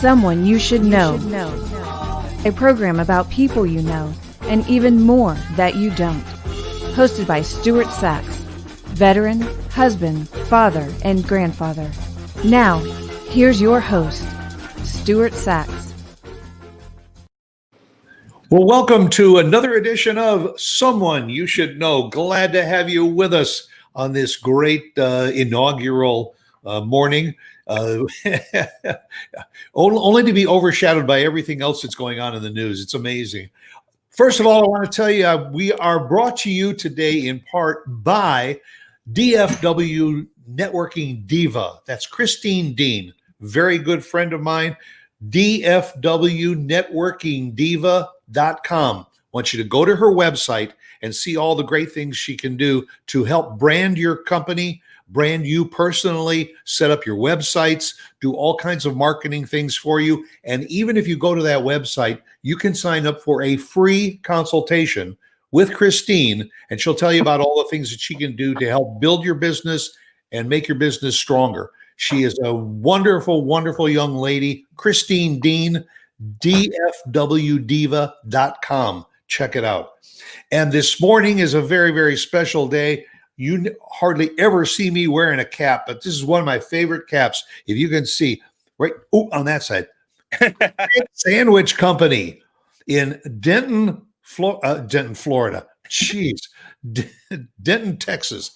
Someone You Should Know. A program about people you know and even more that you don't. Hosted by Stuart Sachs, veteran, husband, father, and grandfather. Now, here's your host, Stuart Sachs. Well, welcome to another edition of Someone You Should Know. Glad to have you with us on this great inaugural morning. Only to be overshadowed by everything else that's going on in the news. It's amazing. First of all, I want to tell you, we are brought to you today in part by DFW Networking Diva. That's Christine Dean, very good friend of mine. DFWNetworkingDiva.com. I want you to go to her website and see all the great things she can do to help brand your company, brand you personally, set up your websites, do all kinds of marketing things for you. And even if you go to that website, you can sign up for a free consultation with Christine, and she'll tell you about all the things that she can do to help build your business and make your business stronger. She is a wonderful, wonderful young lady. Christine Dean, DFWDiva.com. Check it out. And this morning is a very, very special day. You hardly ever see me wearing a cap, but this is one of my favorite caps. If you can see, right on that side. Sandwich Company in Denton, Florida. Jeez. Denton, Texas.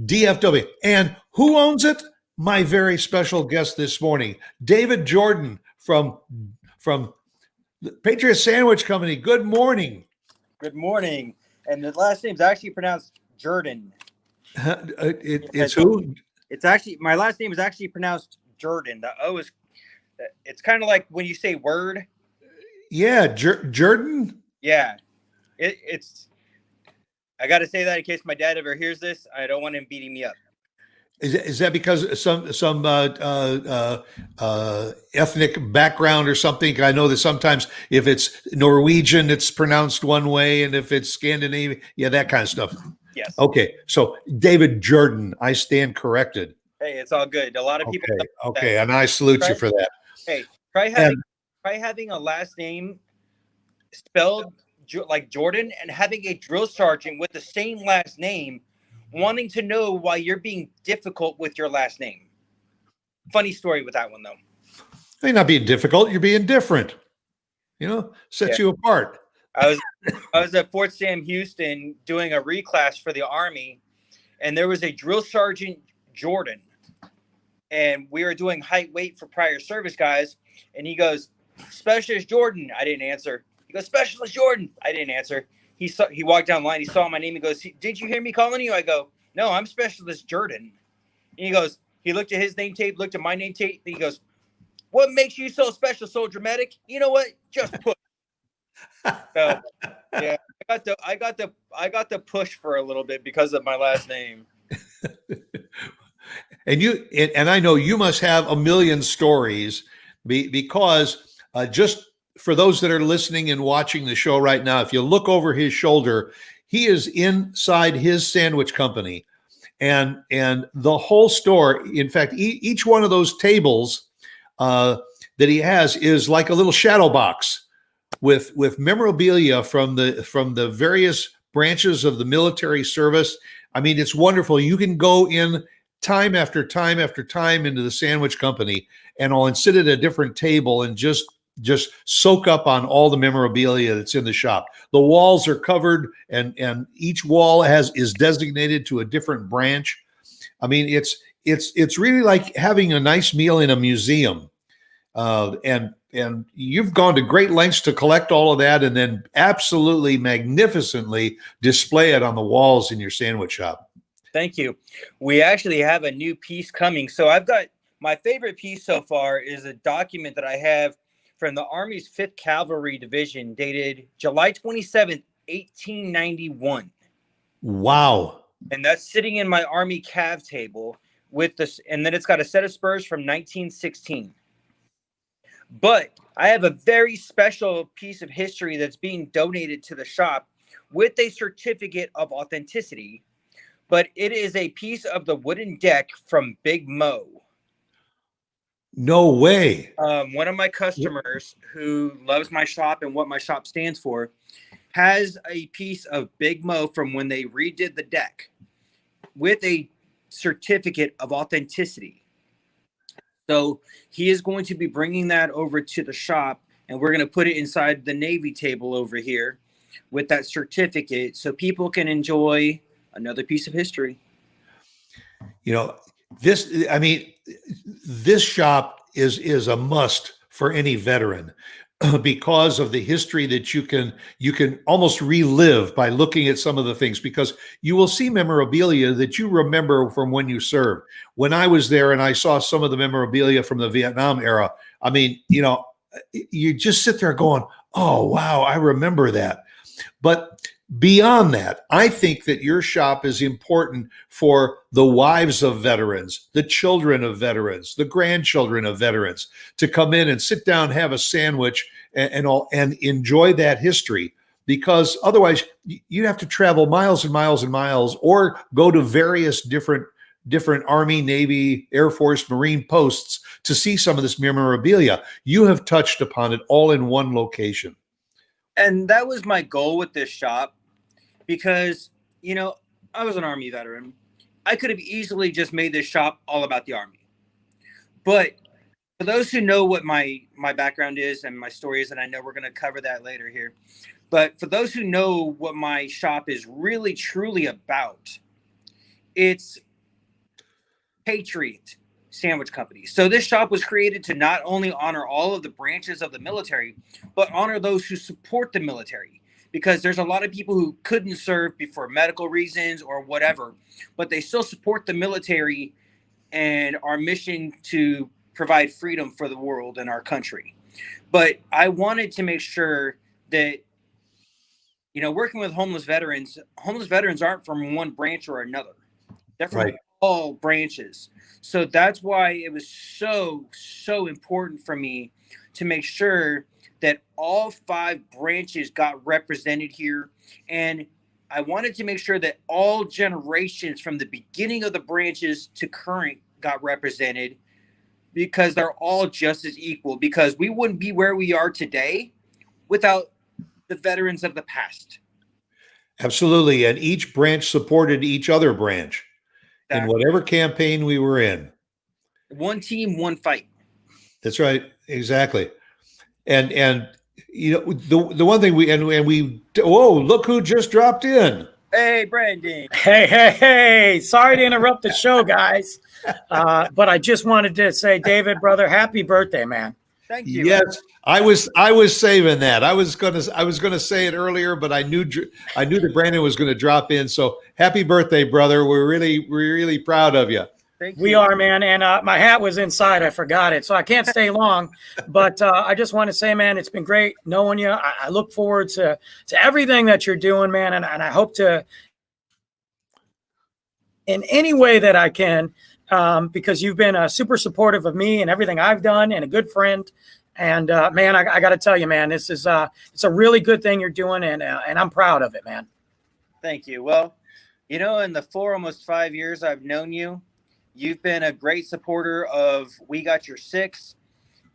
DFW. And who owns it? My very special guest this morning, David Jordan from the Patriot Sandwich Company. Good morning. Good morning. And the last name is actually pronounced Jordan. It's who? It's actually, my last name is actually pronounced Jordan. The O is, it's kind of like when you say word. Yeah, Jordan. Yeah, it's. I got to say that in case my dad ever hears this. I don't want him beating me up. Is that because some ethnic background or something? I know that sometimes if it's Norwegian, it's pronounced one way, and if it's Scandinavian, yeah, that kind of stuff. Yes. Okay, so David Jordan, I stand corrected. Hey, it's all good. A lot of people. Okay, and I salute you for that. Hey, try having a last name spelled like Jordan and having a drill sergeant with the same last name wanting to know why you're being difficult with your last name. Funny story with that one, though. You're not being difficult. You're being different. Sets you apart. I was at Fort Sam Houston doing a reclass for the Army, and there was a drill sergeant, Jordan, and we were doing height weight for prior service guys, and he goes, Specialist Jordan. I didn't answer. He goes, Specialist Jordan. I didn't answer. He walked down the line. He saw my name. He goes, did you hear me calling you? I go, no, I'm Specialist Jordan. And he goes, he looked at his name tape, looked at my name tape. And he goes, what makes you so special, so dramatic? You know what? Just push. So yeah, I got the push for a little bit because of my last name. And I know you must have a million stories because just for those that are listening and watching the show right now, if you look over his shoulder, he is inside his sandwich company, and the whole store. In fact, each one of those tables that he has is like a little shadow box with memorabilia from the various branches of the military service. I mean, it's wonderful. You can go in time after time after time into the sandwich company, and I'll sit at a different table and just soak up on all the memorabilia that's in the shop. The walls are covered, and each wall is designated to a different branch. I mean, it's really like having a nice meal in a museum. And you've gone to great lengths to collect all of that and then absolutely magnificently display it on the walls in your sandwich shop. Thank you. We actually have a new piece coming. So I've got my favorite piece so far is a document that I have from the Army's 5th Cavalry Division dated July 27th, 1891. Wow. And that's sitting in my Army cav table with this. And then it's got a set of spurs from 1916. But I have a very special piece of history that's being donated to the shop with a certificate of authenticity. But it is a piece of the wooden deck from Big Mo. No way. One of my customers who loves my shop and what my shop stands for has a piece of Big Mo from when they redid the deck with a certificate of authenticity. So he is going to be bringing that over to the shop, and we're going to put it inside the Navy table over here with that certificate so people can enjoy another piece of history. You know, this shop is a must for any veteran because of the history that you can almost relive by looking at some of the things, because you will see memorabilia that you remember from when you served. When I was there and I saw some of the memorabilia from the Vietnam era, I mean, you know, you just sit there going, oh, wow, I remember that. But beyond that, I think that your shop is important for the wives of veterans, the children of veterans, the grandchildren of veterans to come in and sit down, have a sandwich, and enjoy that history. Because otherwise, you'd have to travel miles and miles and miles, or go to various different Army, Navy, Air Force, Marine posts to see some of this memorabilia. You have touched upon it all in one location. And that was my goal with this shop, because, you know, I was an Army veteran. I could have easily just made this shop all about the Army. But for those who know what my background is and my story is, and I know we're going to cover that later here, but for those who know what my shop is really, truly about, it's Patriot Sandwich Company. So this shop was created to not only honor all of the branches of the military, but honor those who support the military. Because there's a lot of people who couldn't serve for medical reasons or whatever, but they still support the military and our mission to provide freedom for the world and our country. But I wanted to make sure that, you know, working with homeless veterans aren't from one branch or another. They're from all branches. So that's why it was so important for me to make sure that all 5 branches got represented here. And I wanted to make sure that all generations from the beginning of the branches to current got represented, because they're all just as equal, because we wouldn't be where we are today without the veterans of the past. Absolutely. And each branch supported each other branch in whatever campaign we were in. One team, one fight. That's right. Exactly. And you know, the one thing whoa, look who just dropped in. Hey, Brandon. Hey. Sorry to interrupt the show, guys. But I just wanted to say, David, brother, happy birthday, man. Thank you. Yes, I was saving that. I was gonna say it earlier, but I knew that Brandon was gonna drop in. So happy birthday, brother. We're really proud of you. Thank you. We are, man. And my hat was inside. I forgot it, so I can't stay long. But I just want to say, man, it's been great knowing you. I look forward to everything that you're doing, man. And I hope to, in any way that I can, because you've been super supportive of me and everything I've done, and a good friend. And man, I got to tell you, man, this is it's a really good thing you're doing, and I'm proud of it, man. Thank you. Well, you know, in the almost 5 years I've known you, you've been a great supporter of We Got Your Six.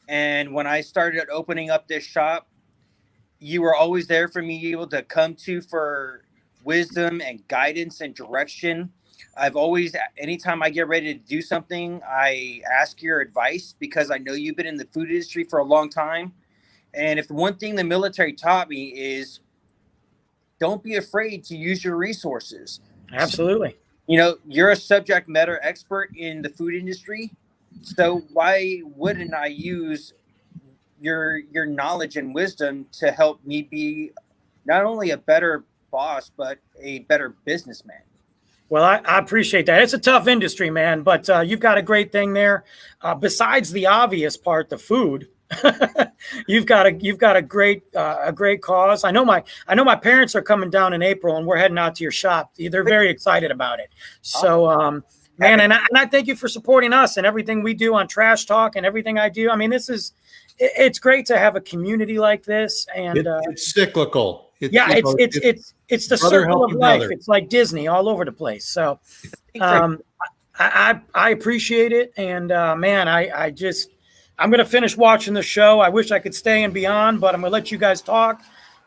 And when I started opening up this shop, you were always there for me, able to come to for wisdom and guidance and direction. I've always, anytime I get ready to do something, I ask your advice, because I know you've been in the food industry for a long time. And if the one thing the military taught me is, don't be afraid to use your resources. Absolutely. You know, you're a subject matter expert in the food industry, so why wouldn't I use your knowledge and wisdom to help me be not only a better boss, but a better businessman? Well, I appreciate that. It's a tough industry, man, but you've got a great thing there. Besides the obvious part, the food, you've got a great cause. I know my parents are coming down in April, and we're heading out to your shop. They're very excited about it. So, man, and I thank you for supporting us and everything we do on Trash Talk and everything I do. I mean, it's great to have a community like this, and it's cyclical. It's the circle of life. It's like Disney all over the place. So, I appreciate it, and man, I just I'm going to finish watching the show. I wish I could stay and beyond, but I'm going to let you guys talk.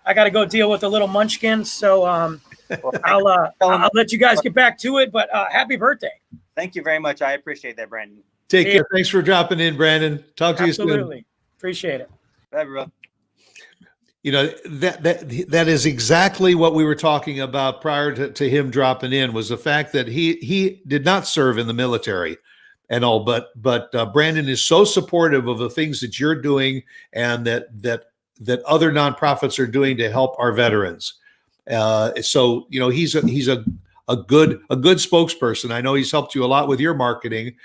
I got to go deal with the little munchkins. So I'll let you guys get back to it, but happy birthday. Thank you very much. I appreciate that, Brandon. Take care. Thanks for dropping in, Brandon. Talk to you soon. Absolutely. Appreciate it. Bye, bro. You know, that is exactly what we were talking about prior to him dropping in, was the fact that he did not serve in the military and all, but Brandon is so supportive of the things that you're doing and that other nonprofits are doing to help our veterans. So, you know, he's a good spokesperson. I know he's helped you a lot with your marketing.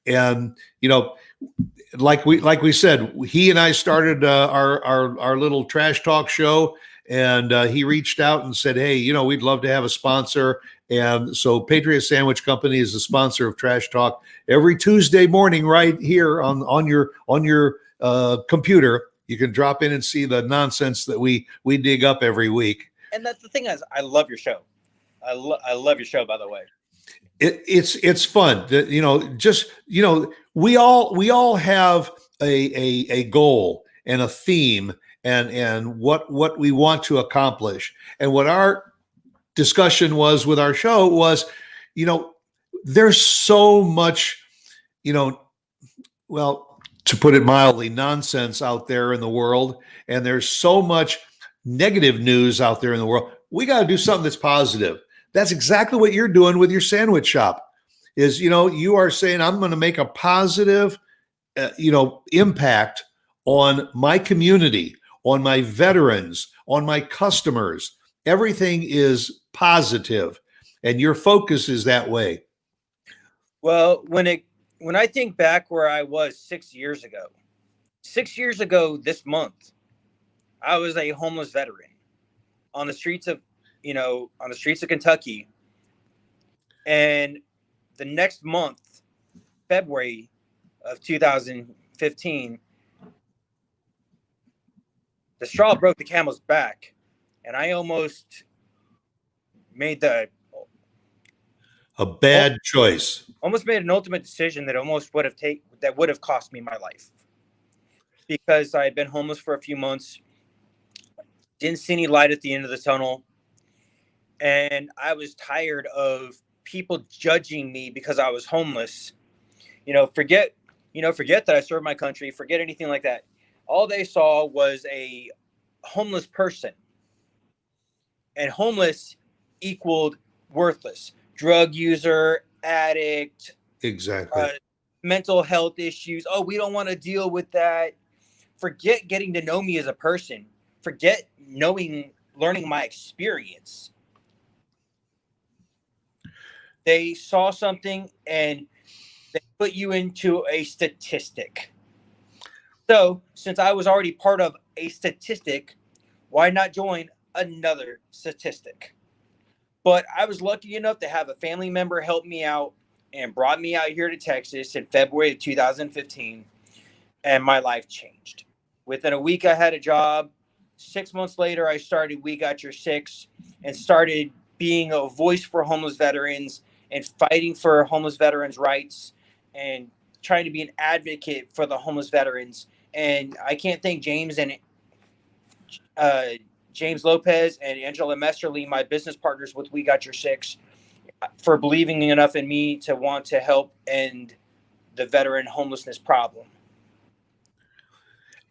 And, you know, like we said, he and I started our little trash talk show, and he reached out and said, hey, you know, we'd love to have a sponsor. And so Patriot Sandwich Company is the sponsor of Trash Talk every Tuesday morning, right here on your computer. You can drop in and see the nonsense that we dig up every week. And that's the thing is, I love your show. I love your show, by the way. It's fun. You know, just, you know, we all have a goal and a theme and what we want to accomplish. And what our discussion was with our show was, you know, there's so much, you know, well, to put it mildly, nonsense out there in the world, and there's so much negative news out there in the world. We got to do something that's positive. That's exactly what you're doing with your sandwich shop. Is, you know, you are saying, I'm going to make a positive, you know, impact on my community, on my veterans, on my customers. Everything is positive, and your focus is that way. Well, when I think back where I was 6 years ago this month, I was a homeless veteran on the streets of Kentucky. And the next month, February of 2015, the straw broke the camel's back, and I almost made a bad choice. Almost made an ultimate decision that would have cost me my life, because I had been homeless for a few months, didn't see any light at the end of the tunnel, and I was tired of people judging me because I was homeless. Forget that I served my country, forget anything like that. All they saw was a homeless person, and homeless equaled worthless, drug user, addict, exactly, mental health issues. Oh, we don't want to deal with that. Forget getting to know me as a person. Forget learning my experience. They saw something and they put you into a statistic. So, since I was already part of a statistic, why not join another statistic? But I was lucky enough to have a family member help me out and brought me out here to Texas in February of 2015, and my life changed. Within a week, I had a job. 6 months later, I started We Got Your Six and started being a voice for homeless veterans and fighting for homeless veterans' rights and trying to be an advocate for the homeless veterans. And I can't thank James Lopez and Angela Mesterly, my business partners with We Got Your Six, for believing enough in me to want to help end the veteran homelessness problem.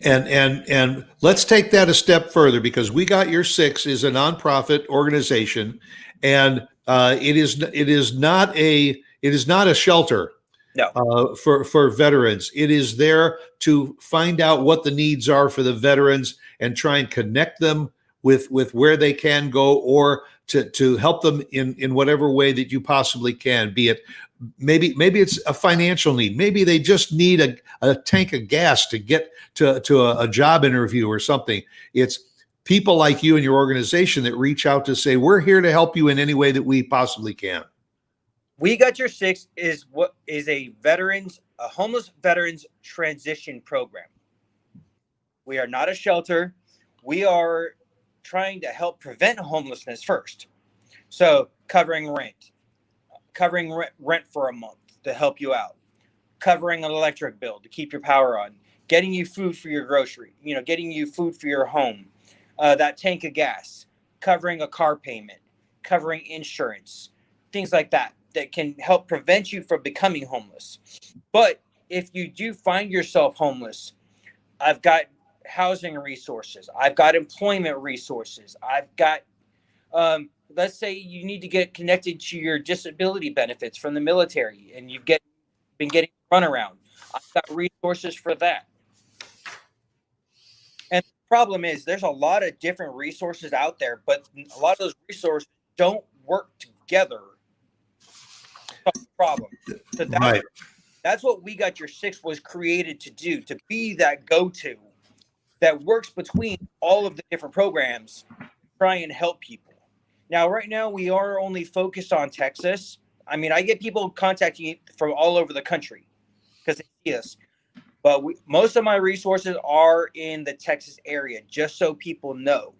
And let's take that a step further, because We Got Your Six is a nonprofit organization, and it is not a shelter. No. For veterans. It is there to find out what the needs are for the veterans and try and connect them with where they can go, or to help them in whatever way that you possibly can. Be it maybe it's a financial need. Maybe they just need a tank of gas to get to a job interview or something. It's people like you and your organization that reach out to say, we're here to help you in any way that we possibly can. We Got Your Six is a homeless veterans transition program. We are not a shelter. We are trying to help prevent homelessness first. So covering rent for a month to help you out. covering an electric bill to keep your power on, getting you food for your grocery, getting you food for your home, that tank of gas, covering a car payment, covering insurance, things like that can help prevent you from becoming homeless. But if you do find yourself homeless, I've got housing resources. I've got employment resources. I've got, let's say you need to get connected to your disability benefits from the military and you've been getting runaround. I've got resources for that. And the problem is there's a lot of different resources out there, but a lot of those resources don't work together. That's the problem. So that's what We Got Your Six was created to do, to be that go-to that works between all of the different programs, try and help people. Now, right now, we are only focused on Texas. I mean, I get people contacting me from all over the country because they see us. But most of my resources are in the Texas area, just so people know.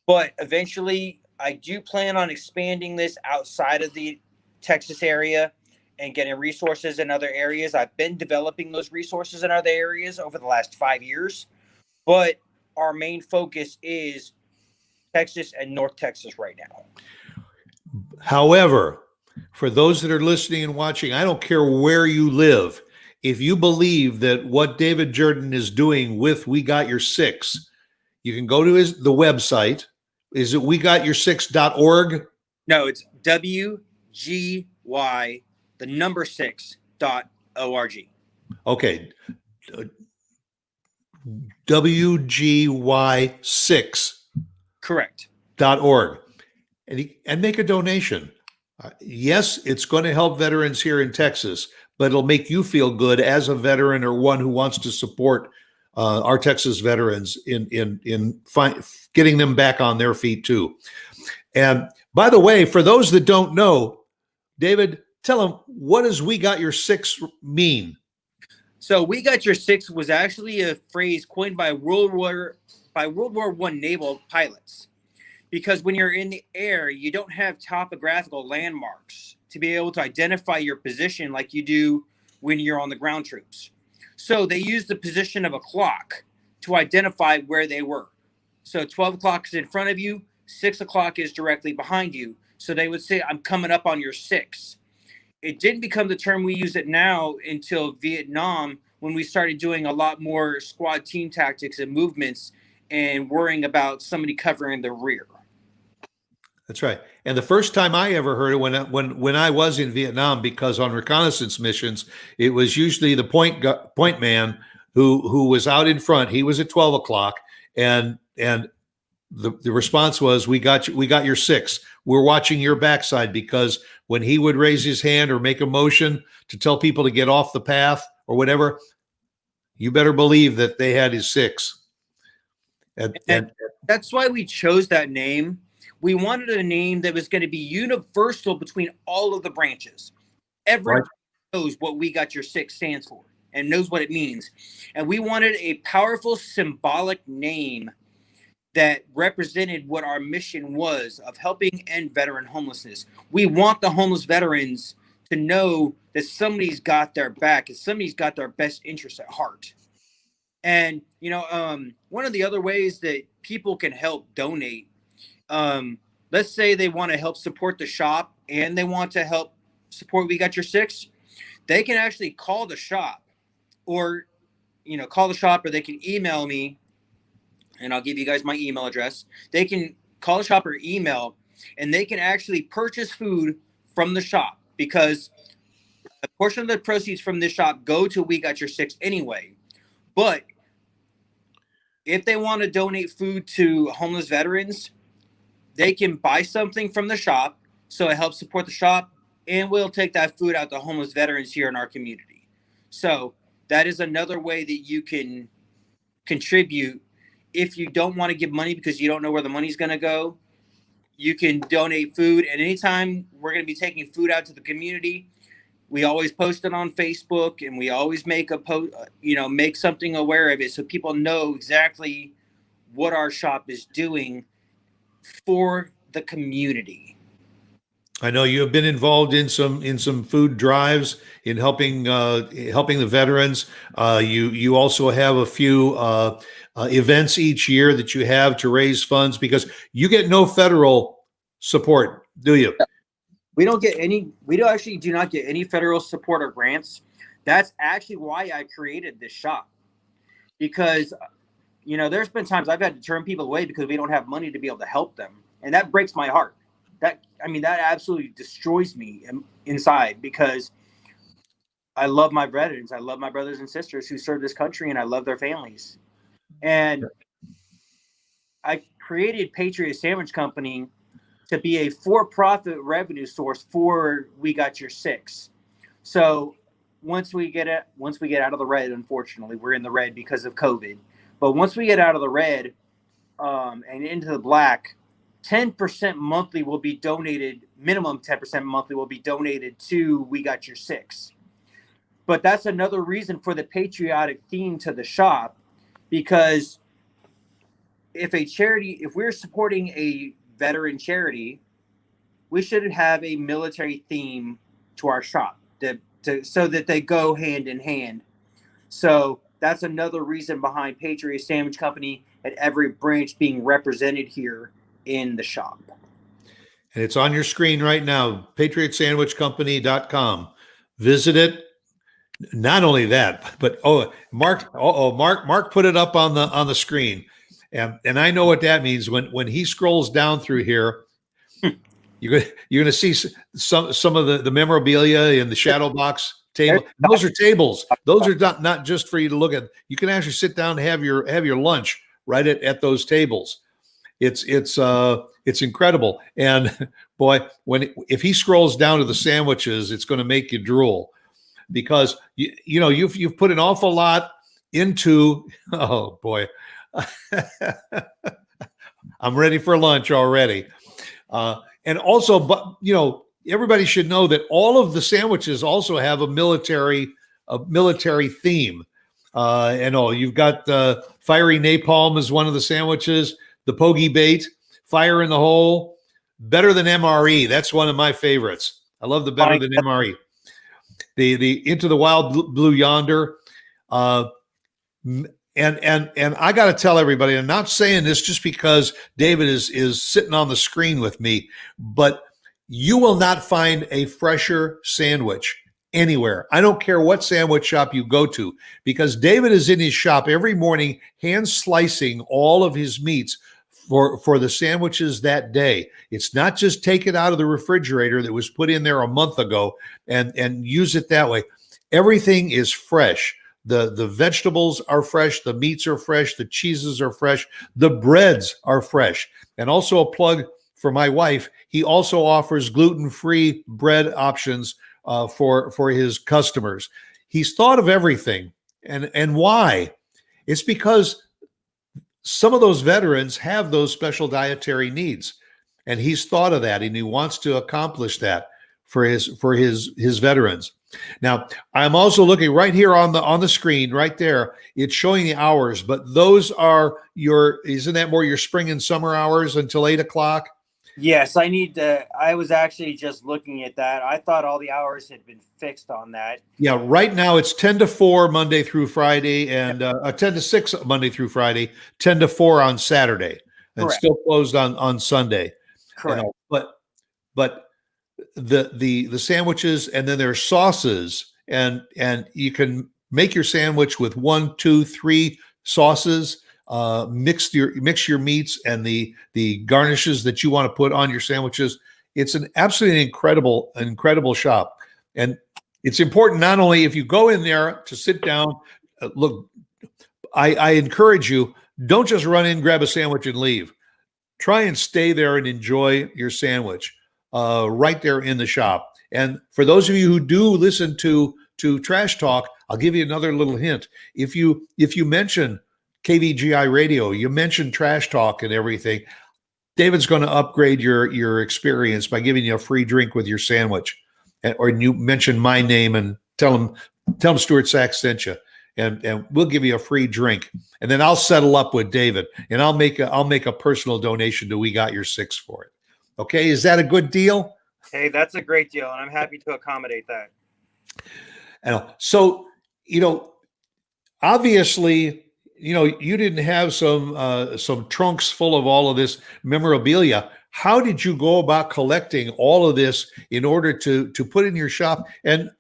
But eventually, I do plan on expanding this outside of the Texas area and getting resources in other areas. I've been developing those resources in other areas over the last 5 years. But our main focus is Texas and North Texas right now. However, for those that are listening and watching, I don't care where you live. If you believe that what David Jordan is doing with We Got Your Six, you can go to the website. Is it wegotyour6.org? No, it's WGY, the number 6.org. Okay. WGY6. Correct. .org. And make a donation. Yes, it's going to help veterans here in Texas, but it'll make you feel good as a veteran or one who wants to support our Texas veterans in getting them back on their feet too. And by the way, for those that don't know, David, tell them, what does We Got Your Six mean? So We Got Your Six was actually a phrase coined by World War I naval pilots. Because when you're in the air, you don't have topographical landmarks to be able to identify your position like you do when you're on the ground troops. So they used the position of a clock to identify where they were. So 12 o'clock is in front of you, 6 o'clock is directly behind you. So they would say, I'm coming up on your 6. It didn't become the term we use it now until Vietnam, when we started doing a lot more squad team tactics and movements and worrying about somebody covering the rear. That's right. And the first time I ever heard it when I was in Vietnam, because on reconnaissance missions, it was usually the point man who was out in front. He was at 12 o'clock, and the response was, we got your 6. We're watching your backside, because when he would raise his hand or make a motion to tell people to get off the path or whatever, you better believe that they had his 6. And that's why we chose that name. We wanted a name that was going to be universal between all of the branches. Everyone knows what We Got Your 6 stands for and knows what it means. And we wanted a powerful symbolic name that represented what our mission was of helping end veteran homelessness. We want the homeless veterans to know that somebody's got their back and somebody's got their best interests at heart. And, one of the other ways that people can help donate, let's say they want to help support the shop and they want to help support We Got Your 6, they can actually call the shop or they can email me, and I'll give you guys my email address. They can call the shop or email, and they can actually purchase food from the shop, because a portion of the proceeds from this shop go to We Got Your 6 anyway. But if they want to donate food to homeless veterans, they can buy something from the shop, so it helps support the shop, and we'll take that food out to homeless veterans here in our community. So that is another way that you can contribute. If you don't want to give money because you don't know where the money's going to go, you can donate food. And anytime we're going to be taking food out to the community, we always post it on Facebook, and we always make a post, make something aware of it so people know exactly what our shop is doing for the community. I know you have been involved in some food drives in helping the veterans. You also have a few events each year that you have to raise funds because you get no federal support, do you? We don't get any. We don't actually do not get any federal support or grants. That's actually why I created this shop, because there's been times I've had to turn people away because we don't have money to be able to help them, and that breaks my heart. That absolutely destroys me inside, because I love my veterans. I love my brothers and sisters who serve this country, and I love their families. And I created Patriot Sandwich Company to be a for-profit revenue source for We Got Your Six. So once we get out of the red, unfortunately, we're in the red because of COVID. But once we get out of the red and into the black, 10% monthly will be donated. Minimum 10% monthly will be donated to We Got Your Six. But that's another reason for the patriotic theme to the shop, because if we're supporting a veteran charity, we should have a military theme to our shop so that they go hand in hand. So that's another reason behind Patriot Sandwich Company and every branch being represented here in the shop. And it's on your screen right now, patriotsandwichcompany.com. Visit it. Not only that, but Mark put it up on the screen. And I know what that means. When he scrolls down through here, you're gonna see some of the memorabilia in the shadow box table. Those are tables. Those are not just for you to look at. You can actually sit down and have your lunch right at those tables. It's incredible. And boy, if he scrolls down to the sandwiches, it's going to make you drool, because you've put an awful lot into. Oh boy. I'm ready for lunch already. And also, but everybody should know that all of the sandwiches also have a military theme. You've got fiery napalm as one of the sandwiches, the Pogey bait, fire in the hole, better than MRE. That's one of my favorites. I love the better than MRE. The Into the Wild Blue Yonder. And I got to tell everybody, I'm not saying this just because David is sitting on the screen with me, but you will not find a fresher sandwich anywhere. I don't care what sandwich shop you go to, because David is in his shop every morning, hand slicing all of his meats for the sandwiches that day. It's not just take it out of the refrigerator that was put in there a month ago and use it that way. Everything is fresh. The vegetables are fresh, the meats are fresh, the cheeses are fresh, the breads are fresh. And also a plug for my wife, he also offers gluten-free bread options for his customers. He's thought of everything. And why? It's because some of those veterans have those special dietary needs, and he's thought of that, and he wants to accomplish that for his veterans. Now, I'm also looking right here on the screen right there. It's showing the hours, but those are isn't that more your spring and summer hours until 8 o'clock? Yes, I was actually just looking at that. I thought all the hours had been fixed on that. Yeah, right now it's 10 to 4 Monday through Friday, and 10 to 6 Monday through Friday, 10 to 4 on Saturday, and Correct. Still closed on Sunday. Correct. But the sandwiches, and then there's sauces, and you can make your sandwich with 1, 2, 3 sauces. Mix your meats and the garnishes that you want to put on your sandwiches. It's an absolutely incredible shop, and it's important not only if you go in there to sit down. Look, I encourage you, don't just run in, grab a sandwich, and leave. Try and stay there and enjoy your sandwich right there in the shop. And for those of you who do listen to Trash Talk, I'll give you another little hint. If you mention KVGI Radio, you mention Trash Talk and everything, David's going to upgrade your experience by giving you a free drink with your sandwich. Or you mention my name and tell him Stuart Sachs sent you, and we'll give you a free drink. And then I'll settle up with David, and I'll make a personal donation to We Got Your Six for it. Okay, is that a good deal? Hey, that's a great deal, and I'm happy to accommodate that. And so, obviously, you didn't have some trunks full of all of this memorabilia. How did you go about collecting all of this in order to put in your shop? And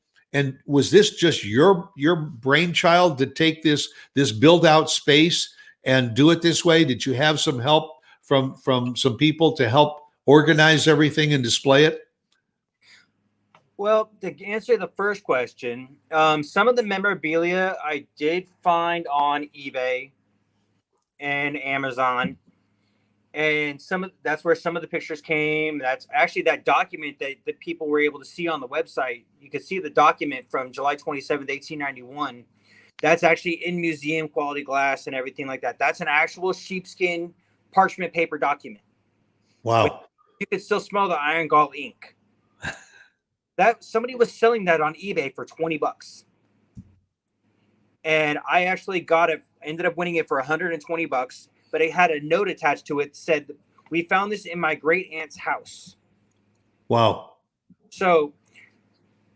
was this just your brainchild to take this build out space and do it this way? Did you have some help from some people to help organize everything and display it? Well, to answer the first question, some of the memorabilia I did find on eBay and Amazon, and that's where some of the pictures came. That's actually that document that people were able to see on the website. You could see the document from July 27th, 1891. That's actually in museum quality glass and everything like that. That's an actual sheepskin parchment paper document. Wow. But you could still smell the iron gall ink. That somebody was selling that on eBay for $20. And I actually ended up winning it for $120, but it had a note attached to it that said, "We found this in my great aunt's house." Wow. So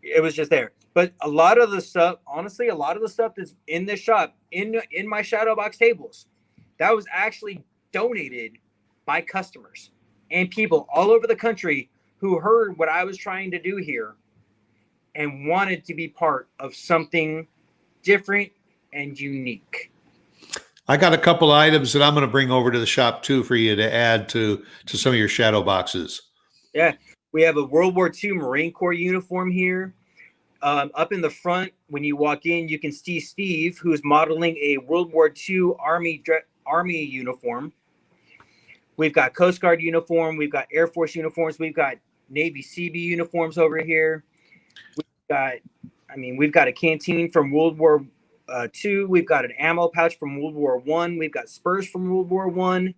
it was just there. But a lot of the stuff, honestly, a lot of the stuff that's in this shop, in my shadow box tables, that was actually donated by customers and people all over the country who heard what I was trying to do here and wanted to be part of something different and unique. I got a couple of items that I'm going to bring over to the shop too for you to add to some of your shadow boxes. Yeah, we have a World War II Marine Corps uniform here. Up in the front, when you walk in, you can see Steve, who is modeling a World War II Army uniform. We've got Coast Guard uniform. We've got Air Force uniforms. We've got Navy CB uniforms over here. We've got a canteen from World War II. We've got an ammo pouch from World War I. We've got spurs from World War I.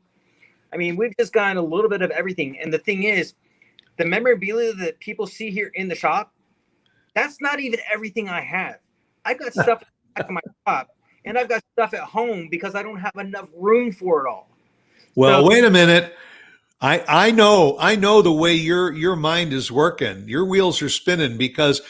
We've just gotten a little bit of everything. And the thing is, the memorabilia that people see here in the shop, that's not even everything I have. I've got stuff in the back of my shop, and I've got stuff at home because I don't have enough room for it all. Well, wait a minute. I know the way your mind is working. Your wheels are spinning because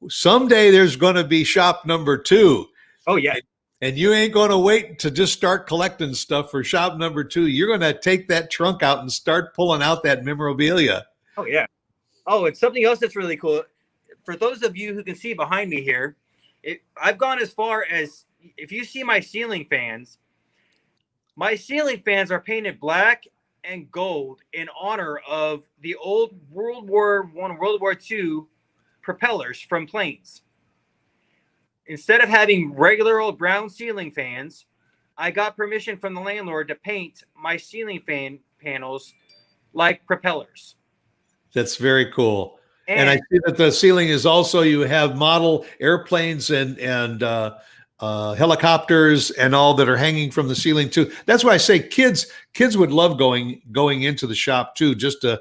someday there's going to be shop number 2. Oh yeah. And you ain't going to wait to just start collecting stuff for shop number 2. You're going to take that trunk out and start pulling out that memorabilia. Oh yeah. Oh, and something else that's really cool. For those of you who can see behind me here, I've gone as far as, if you see my ceiling fans are painted black and gold in honor of the old World War I, World War II propellers from planes. Instead of having regular old brown ceiling fans, I got permission from the landlord to paint my ceiling fan panels like propellers. That's very cool. And I see that the ceiling is also, you have model airplanes and helicopters and all that are hanging from the ceiling too. That's why I say kids would love going into the shop too, just to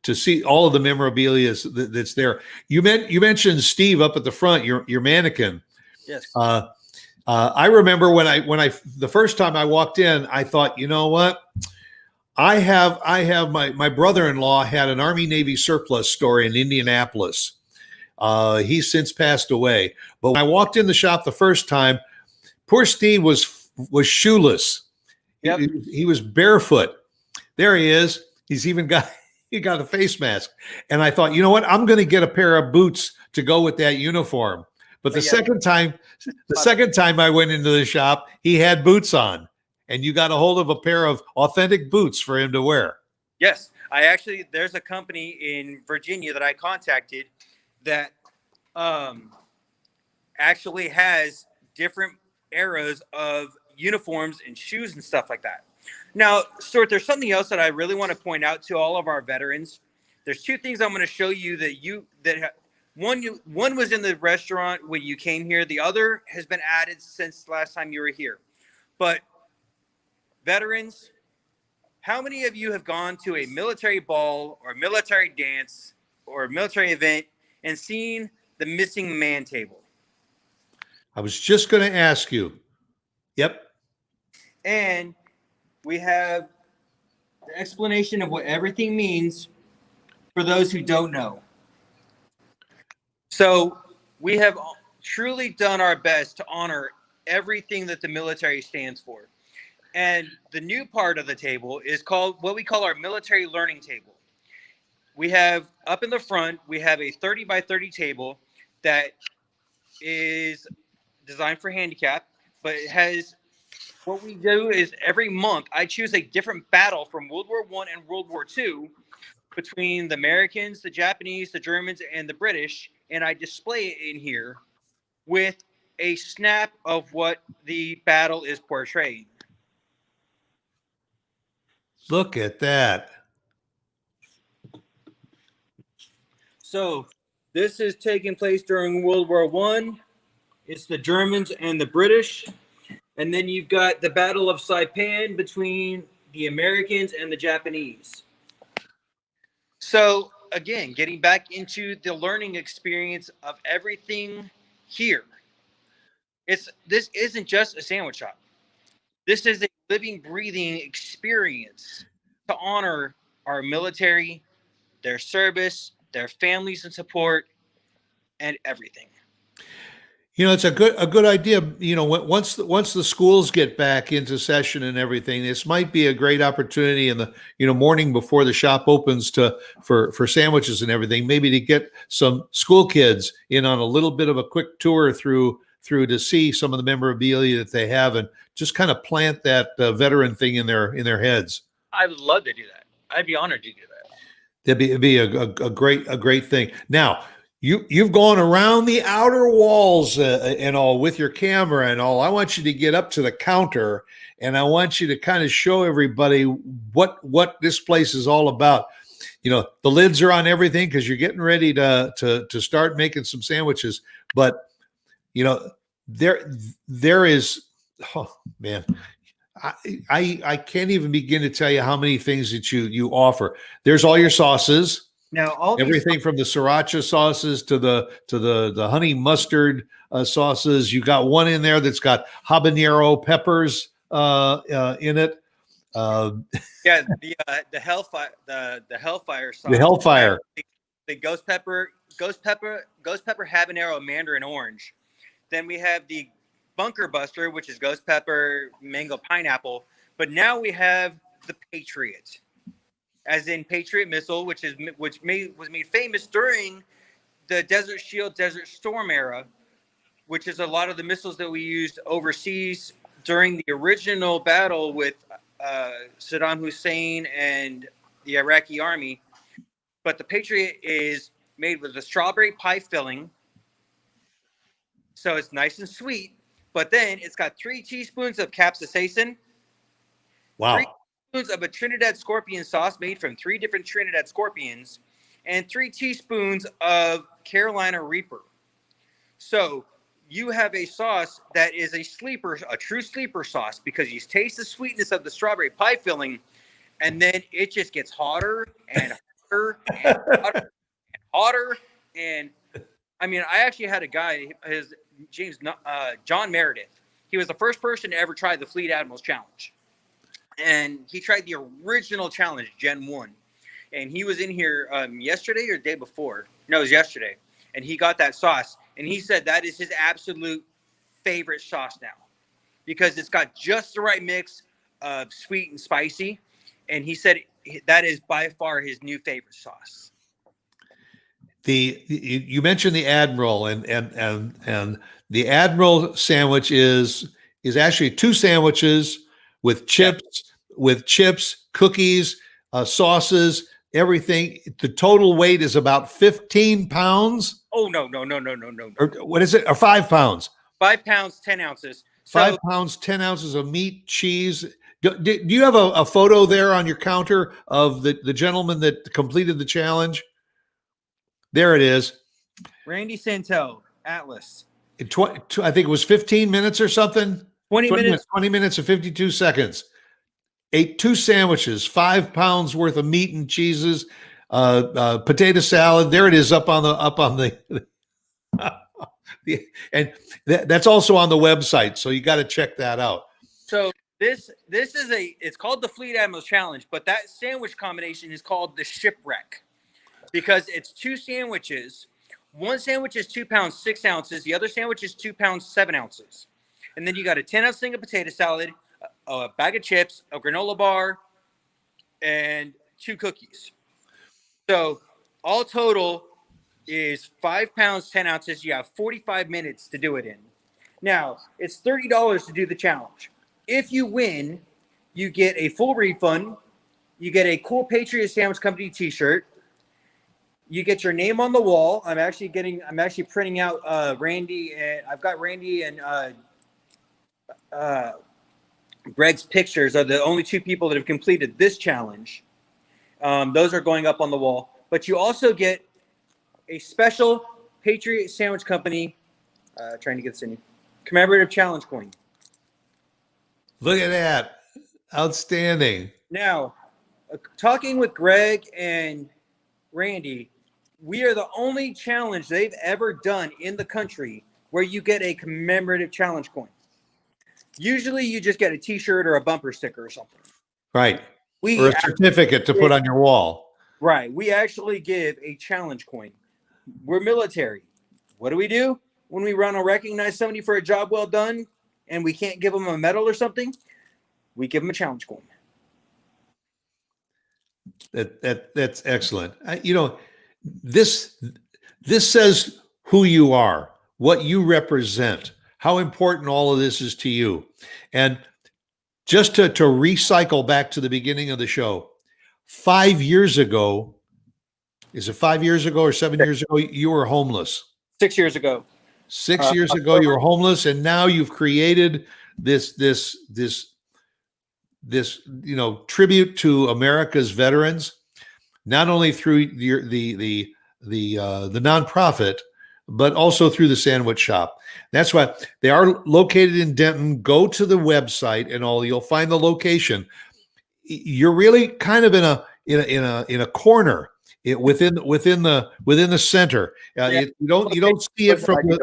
see all of the memorabilia that's there. You mentioned Steve up at the front, your mannequin. Yes. I remember when I the first time I walked in, I thought, you know what? I have my brother-in-law had an Army Navy surplus store in Indianapolis. He's since passed away. But when I walked in the shop the first time, poor Steve was shoeless. Yep. He was barefoot. There he is. He got a face mask. And I thought, you know what? I'm going to get a pair of boots to go with that uniform. But the second time I went into the shop, he had boots on. And you got a hold of a pair of authentic boots for him to wear. Yes. There's a company in Virginia that I contacted that actually has different eras of uniforms and shoes and stuff like that. Now, Stuart, there's something else that I really want to point out to all of our veterans. There's 2 things I'm going to show you one was in the restaurant when you came here. The other has been added since last time you were here. But veterans, how many of you have gone to a military ball or military dance or a military event and seen the missing man table? I was just going to ask you. Yep. And we have the explanation of what everything means for those who don't know. So we have truly done our best to honor everything that the military stands for. And the new part of the table is called what we call our military learning table. We have up in the front, we have a 30 by 30 table that is designed for handicap, but it has, what we do is every month I choose a different battle from World War I and World War II between the Americans, the Japanese, the Germans, and the British, and I display it in here with a snap of what the battle is portraying. Look at that. So this is taking place during World War I. It's the Germans and the British. And then you've got the Battle of Saipan between the Americans and the Japanese. So again, getting back into the learning experience of everything here. This isn't just a sandwich shop. This is a living, breathing experience to honor our military, their service, their families and support, and everything. You know, it's a good idea. You know, once the schools get back into session and everything, this might be a great opportunity in the morning before the shop opens for sandwiches and everything. Maybe to get some school kids in on a little bit of a quick tour through to see some of the memorabilia that they have and just kind of plant that veteran thing in their heads. I would love to do that. I'd be honored to do that. It'd be a great thing. Now, you've gone around the outer walls and all with your camera and all. I want you to get up to the counter and I want you to kind of show everybody what this place is all about. You know, the lids are on everything because you're getting ready to start making some sandwiches. But you know, there is, oh man, I can't even begin to tell you how many things that you offer. There's all your sauces. Now, everything from the sriracha sauces to the honey mustard sauces. You got one in there that's got habanero peppers in it. Yeah, the Hellfire, the Hellfire sauce. The Hellfire. The ghost pepper, habanero, mandarin orange. Then we have the Bunker Buster, which is ghost pepper, mango, pineapple. But now we have the Patriot, as in Patriot missile, which was made famous during the Desert Shield, Desert Storm era, which is a lot of the missiles that we used overseas during the original battle with Saddam Hussein and the Iraqi army. But the Patriot is made with a strawberry pie filling, so it's nice and sweet. But then it's got 3 teaspoons of capsaicin. Wow. 3 teaspoons of a Trinidad scorpion sauce made from 3 different Trinidad scorpions, and 3 teaspoons of Carolina Reaper. So you have a sauce that is a true sleeper sauce, because you taste the sweetness of the strawberry pie filling, and then it just gets hotter and hotter and hotter and hotter. And I mean, I actually had a guy, John Meredith. He was the first person to ever try the Fleet Admirals Challenge. And he tried the original challenge, Gen 1. And he was in here yesterday or the day before. No, it was yesterday. And he got that sauce. And he said that is his absolute favorite sauce now, because it's got just the right mix of sweet and spicy. And he said that is by far his new favorite sauce. You mentioned the Admiral, and the Admiral sandwich is actually 2 sandwiches with chips, cookies, sauces, everything. The total weight is about 15 pounds. Oh, no. Or what is it? Or 5 pounds? 5 pounds, 10 ounces. 5 pounds, 10 ounces of meat, cheese. Do you have a photo there on your counter of the gentleman that completed the challenge? There it is. Randy Santel, Atlas. I think it was 15 minutes or something. 20 minutes. 20 minutes and 52 seconds. Ate 2 sandwiches, 5 pounds worth of meat and cheeses, potato salad. There it is up on the and that's also on the website. So you got to check that out. So this is it's called the Fleet Admirals Challenge, but that sandwich combination is called the Shipwreck. because it's 2 sandwiches. One sandwich is 2 pounds 6 ounces. The other sandwich is 2 pounds 7 ounces. And then you got a 10-ounce thing of potato salad, a bag of chips, a granola bar, and 2 cookies. So all total is 5 pounds 10 ounces. You have 45 minutes to do it in. Now, it's $30 to do the challenge. If you win, you get a full refund. You get a cool Patriot Sandwich Company t-shirt. You get your name on the wall. I'm actually printing out Randy, and I've got Randy and Greg's pictures are the only 2 people that have completed this challenge. Those are going up on the wall. But you also get a special Patriot Sandwich Company, trying to get this in, commemorative challenge coin. Look at that. Outstanding. Now, talking with Greg and Randy, we are the only challenge they've ever done in the country where you get a commemorative challenge coin. Usually you just get a t-shirt or a bumper sticker or something. Right. Or a certificate to put on your wall. Right. We actually give a challenge coin. We're military. What do? When we want to recognize somebody for a job well done and we can't give them a medal or something, we give them a challenge coin. That's excellent. This says who you are, what you represent, how important all of this is to you. And just to recycle back to the beginning of the show, 5 years ago, is it 5 years ago or 7 years ago, you were homeless? 6 years ago. 6 years ago, you were homeless, and now you've created this tribute to America's veterans, not only through the nonprofit, but also through the sandwich shop. That's why they are located in Denton. Go to the website and all. You'll find the location. You're really kind of in a corner within the center. You don't see it from you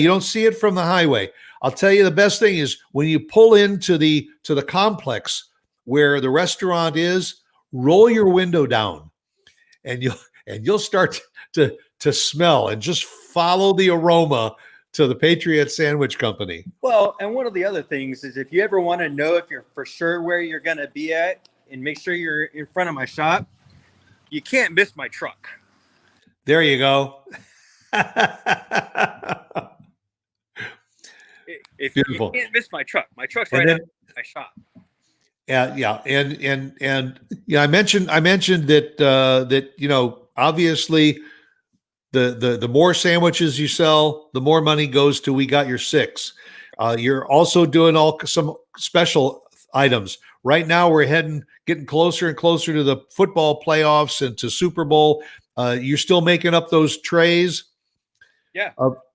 don't see it from the highway. I'll tell you the best thing is when you pull into the complex where the restaurant is, roll your window down, and you'll start to smell and just follow the aroma to the Patriot Sandwich Company. Well, and one of the other things is if you ever want to know if you're for sure where you're going to be at and make sure you're in front of my shop, you can't miss my truck. There you go. If Beautiful. You can't miss my truck's right at my shop. Yeah, and I mentioned that obviously the more sandwiches you sell, the more money goes to We Got Your Six. You're also doing some special items. Right now, we're getting closer and closer to the football playoffs and to Super Bowl. You're still making up those trays,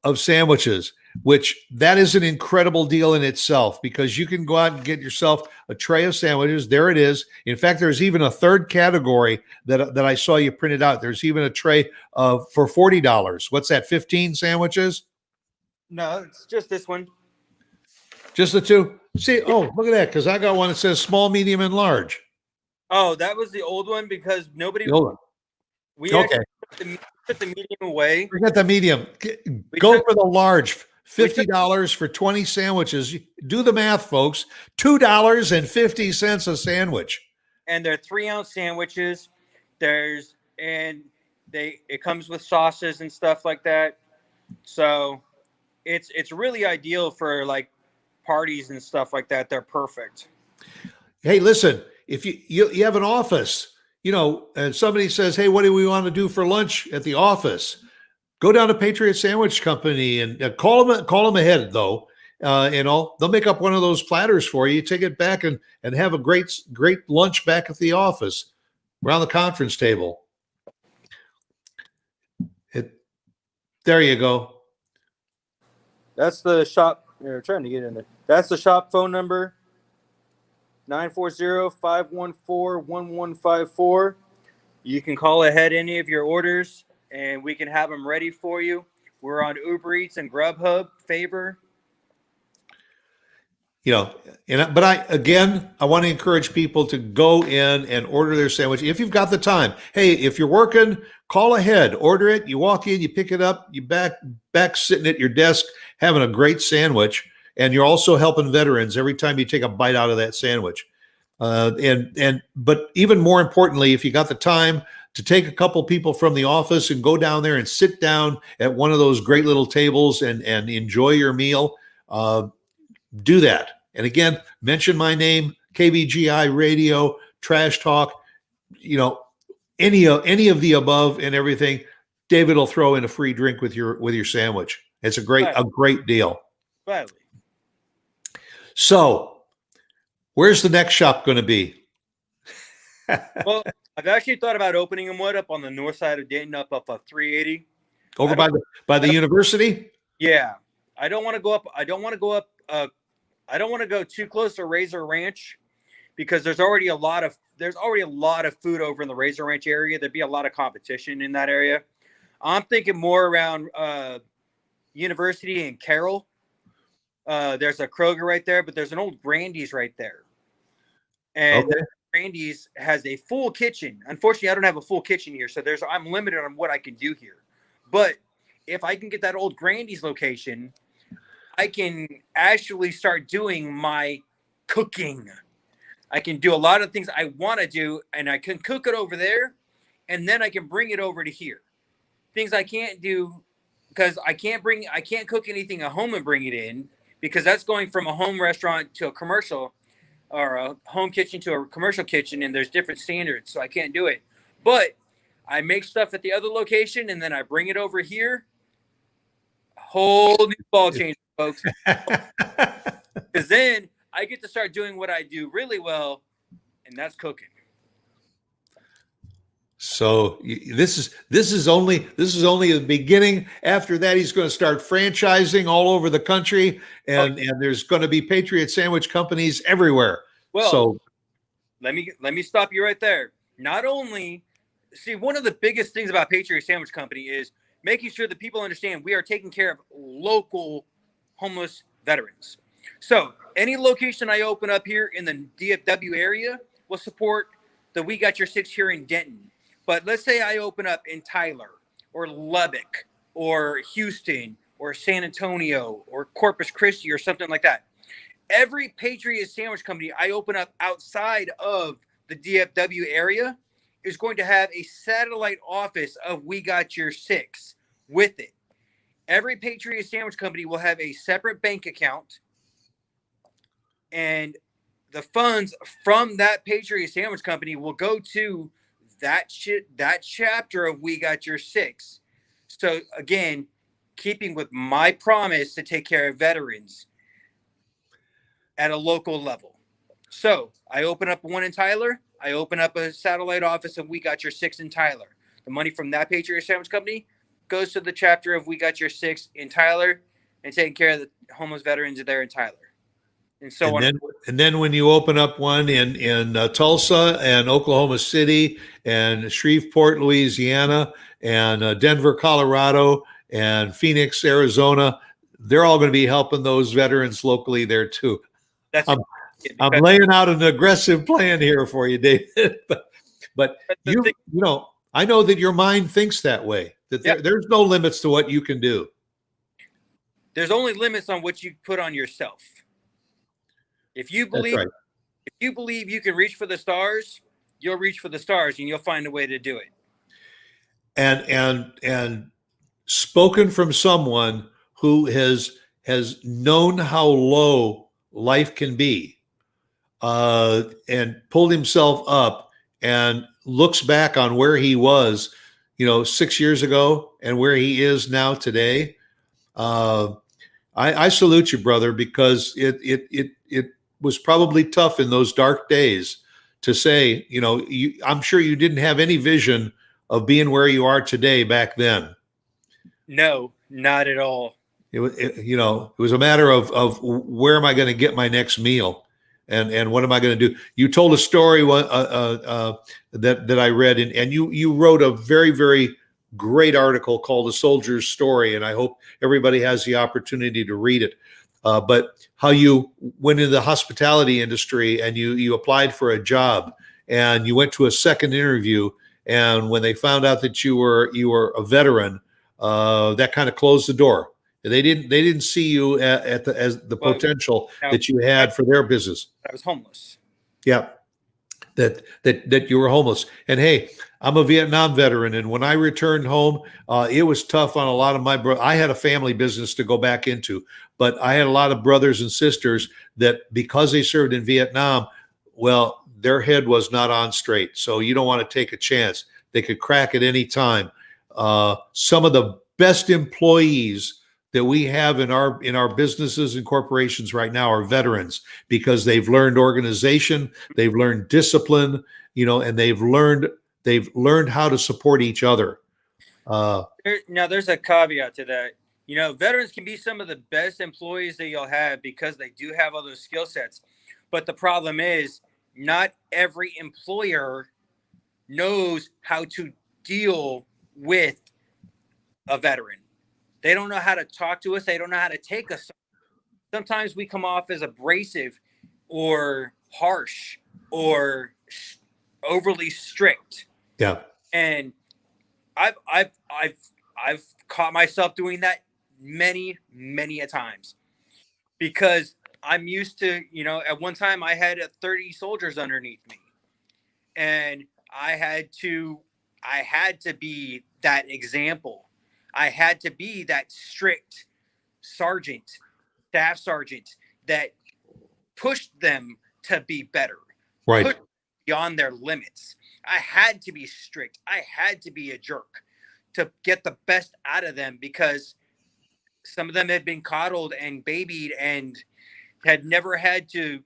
of sandwiches, which that is an incredible deal in itself, because you can go out and get yourself a tray of sandwiches. There it is. In fact, there's even a third category that I saw you printed out. There's even a tray for $40. What's that? 15 sandwiches? No, it's just this one. Just the 2? See, look at that, because I got one that says small, medium, and large. Oh, that was the old one because nobody. The old one. We Okay. put the medium away. Forget the medium. Go for the large. $50 for 20 sandwiches. Do the math, folks. $2.50 a sandwich. And they're 3-ounce sandwiches. It comes with sauces and stuff like that. So it's really ideal for like parties and stuff like that. They're perfect. Hey, listen, if you have an office, and somebody says, hey, what do we want to do for lunch at the office? Go down to Patriot Sandwich Company and call them ahead, though. They'll make up one of those platters for you. Take it back and have a great lunch back at the office around the conference table. There you go. That's the shop. You're trying to get in there. That's the shop phone number. 940-514-1154. You can call ahead any of your orders, and we can have them ready for you. We're on Uber Eats and Grubhub. Favor. you know, but I want to encourage people to go in and order their sandwich if you've got the time. Hey, if you're working, call ahead, order it. You walk in, you pick it up, you back sitting at your desk having a great sandwich, and you're also helping veterans every time you take a bite out of that sandwich. But even more importantly, if you got the time to take a couple people from the office and go down there and sit down at one of those great little tables and enjoy your meal, do that. And again, mention my name, KVGI Radio, Trash Talk, any of the above and everything. David will throw in a free drink with your sandwich. It's a great deal. Right. So, where's the next shop going to be? Well, I've actually thought about opening them up on the north side of Dayton, up of 380. Over by the university? Yeah. I don't want to go up. I don't want to go too close to Razor Ranch because there's already a lot of food over in the Razor Ranch area. There'd be a lot of competition in that area. I'm thinking more around University and Carroll. There's a Kroger right there, but there's an old Grandy's right there. And okay. Grandy's has a full kitchen. Unfortunately, I don't have a full kitchen here, so I'm limited on what I can do here. But if I can get that old Grandy's location, I can actually start doing my cooking. I can do a lot of things I want to do, and I can cook it over there, and then I can bring it over to here. Things I can't do because I can't cook anything at home and bring it in because that's going from a home restaurant to a commercial or a home kitchen to a commercial kitchen, and there's different standards, so I can't do it. But I make stuff at the other location, and then I bring it over here. Whole new ball change, folks. Because then I get to start doing what I do really well, and that's cooking. So this is only the beginning. After that, he's going to start franchising all over the country, and there's going to be Patriot Sandwich companies everywhere. Well, so let me stop you right there. Not only, see, one of the biggest things about Patriot Sandwich Company is making sure that people understand we are taking care of local homeless veterans. So any location I open up here in the DFW area will support the We Got Your Six here in Denton. But let's say I open up in Tyler or Lubbock or Houston or San Antonio or Corpus Christi or something like that. Every Patriot Sandwich Company I open up outside of the DFW area is going to have a satellite office of We Got Your Six with it. Every Patriot Sandwich Company will have a separate bank account, and the funds from that Patriot Sandwich Company will go to that chapter of We Got Your Six. So again, keeping with my promise to take care of veterans at a local level. So I open up one in Tyler. I open up a satellite office of We Got Your Six in Tyler. The money from that Patriot Sandwich Company goes to the chapter of We Got Your Six in Tyler and taking care of the homeless veterans there in Tyler. And then when you open up one in Tulsa and Oklahoma City and Shreveport, Louisiana, and Denver, Colorado, and Phoenix, Arizona, they're all going to be helping those veterans locally there too. I'm laying out an aggressive plan here for you, David. but I know that your mind thinks that way. That there's no limits to what you can do. There's only limits on what you put on yourself. If you believe you can reach for the stars, you'll reach for the stars and you'll find a way to do it. And spoken from someone who has known how low life can be, and pulled himself up and looks back on where he was, 6 years ago and where he is now today. I salute you, brother, because it was probably tough in those dark days to say, I'm sure you didn't have any vision of being where you are today back then. No, not at all. It was a matter of where am I going to get my next meal, and what am I going to do? You told a story that I read, and you wrote a very, very great article called "A Soldier's Story," and I hope everybody has the opportunity to read it. but how you went into the hospitality industry and you applied for a job and you went to a second interview, and when they found out that you were a veteran, that kind of closed the door. They didn't see you as the potential that you had for their business. I was homeless. Yeah, that you were homeless. And hey, I'm a Vietnam veteran, and when I returned home, it was tough on a lot of my brothers. I had a family business to go back into, but I had a lot of brothers and sisters that, because they served in Vietnam, well, their head was not on straight. So you don't want to take a chance. They could crack at any time. Some of the best employees that we have in our businesses and corporations right now are veterans, because they've learned organization, they've learned discipline, and they've learned how to support each other. Now, there's a caveat to that. Veterans can be some of the best employees that you'll have because they do have all those skill sets. But the problem is, not every employer knows how to deal with a veteran. They don't know how to talk to us. They don't know how to take us. Sometimes we come off as abrasive or harsh or overly strict. Yeah. And I've caught myself doing that many a times, because I'm used to, at one time I had 30 soldiers underneath me, and I had to be that example. I had to be that strict sergeant, staff sergeant that pushed them to be better, right, pushed beyond their limits. I had to be strict. I had to be a jerk to get the best out of them, because some of them had been coddled and babied and had never had to,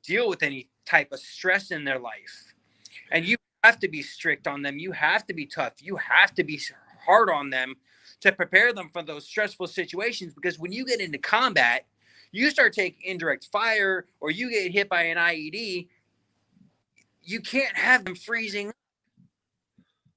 deal with any type of stress in their life. And you have to be strict on them. You have to be tough. You have to be hard on them to prepare them for those stressful situations, because when you get into combat, you start taking indirect fire or you get hit by an IED, you can't have them freezing,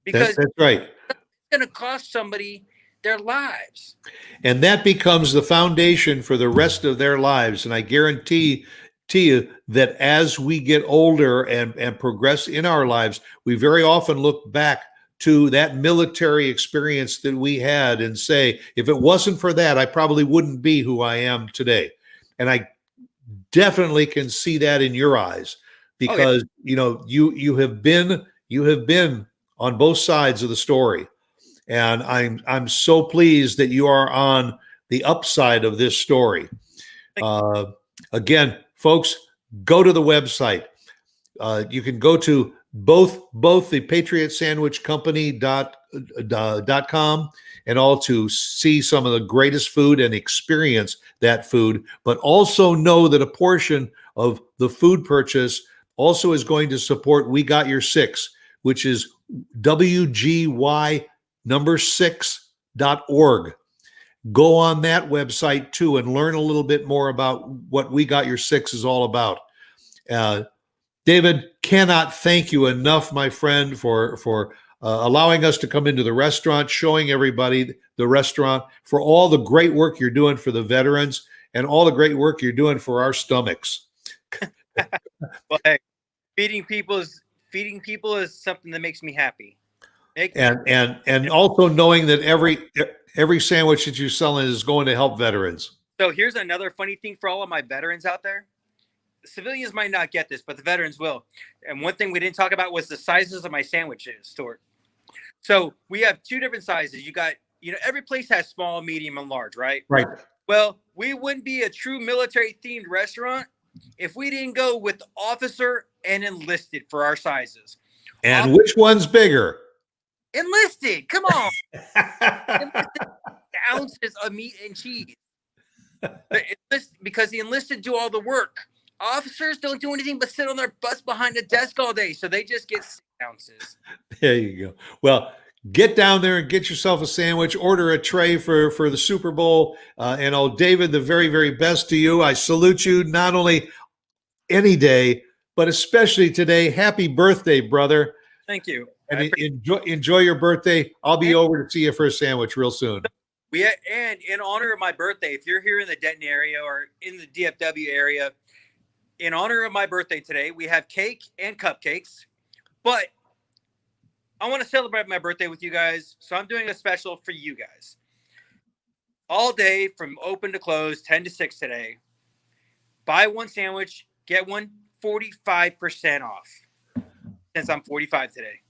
because that's right. It's going to cost somebody their lives. And that becomes the foundation for the rest of their lives. And I guarantee to you that as we get older and progress in our lives, we very often look back to that military experience that we had and say, if it wasn't for that, I probably wouldn't be who I am today. And I definitely can see that in your eyes, because you have been on both sides of the story. And I'm so pleased that you are on the upside of this story. Again, folks, go to the website. You can go to both the patriotsandwichcompany.com and all to see some of the greatest food and experience that food, but also know that a portion of the food purchase also is going to support We Got Your Six, which is WGY6.org. Go on that website too and learn a little bit more about what We Got Your Six is all about. David, cannot thank you enough, my friend, for allowing us to come into the restaurant, showing everybody the restaurant, for all the great work you're doing for the veterans and all the great work you're doing for our stomachs. Well, hey, feeding people is something that makes me happy. And also knowing that every sandwich that you're selling is going to help veterans. So here's another funny thing for all of my veterans out there. Civilians might not get this, but the veterans will. And one thing we didn't talk about was the sizes of my sandwiches, Stuart. So we have two different sizes. You got, every place has small, medium, and large, right? Right. Well, we wouldn't be a true military-themed restaurant if we didn't go with officer and enlisted for our sizes. And which one's bigger? Enlisted. Come on. Enlisted ounces of meat and cheese. Because the enlisted do all the work. Officers don't do anything but sit on their butts behind a desk all day, so they just get 6 ounces. There you go. Well, get down there and get yourself a sandwich. Order a tray for the Super Bowl. And David, the very, very best to you. I salute you not only any day, but especially today. Happy birthday, brother. Thank you. And enjoy your birthday. I'll be over to see you for a sandwich real soon. And in honor of my birthday, if you're here in the Denton area or in the DFW area, in honor of my birthday today, we have cake and cupcakes. But I want to celebrate my birthday with you guys, so I'm doing a special for you guys. All day from open to close, 10 to 6 today. Buy one sandwich, get one 45% off. Since I'm 45 today.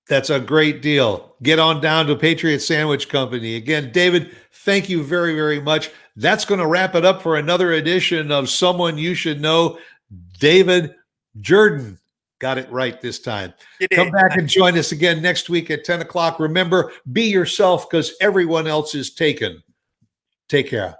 That's a great deal. Get on down to Patriot Sandwich Company. Again, David, thank you very, very much. That's going to wrap it up for another edition of Someone You Should Know. David Jerden got it right this time. Come back and join us again next week at 10 o'clock. Remember, be yourself because everyone else is taken. Take care.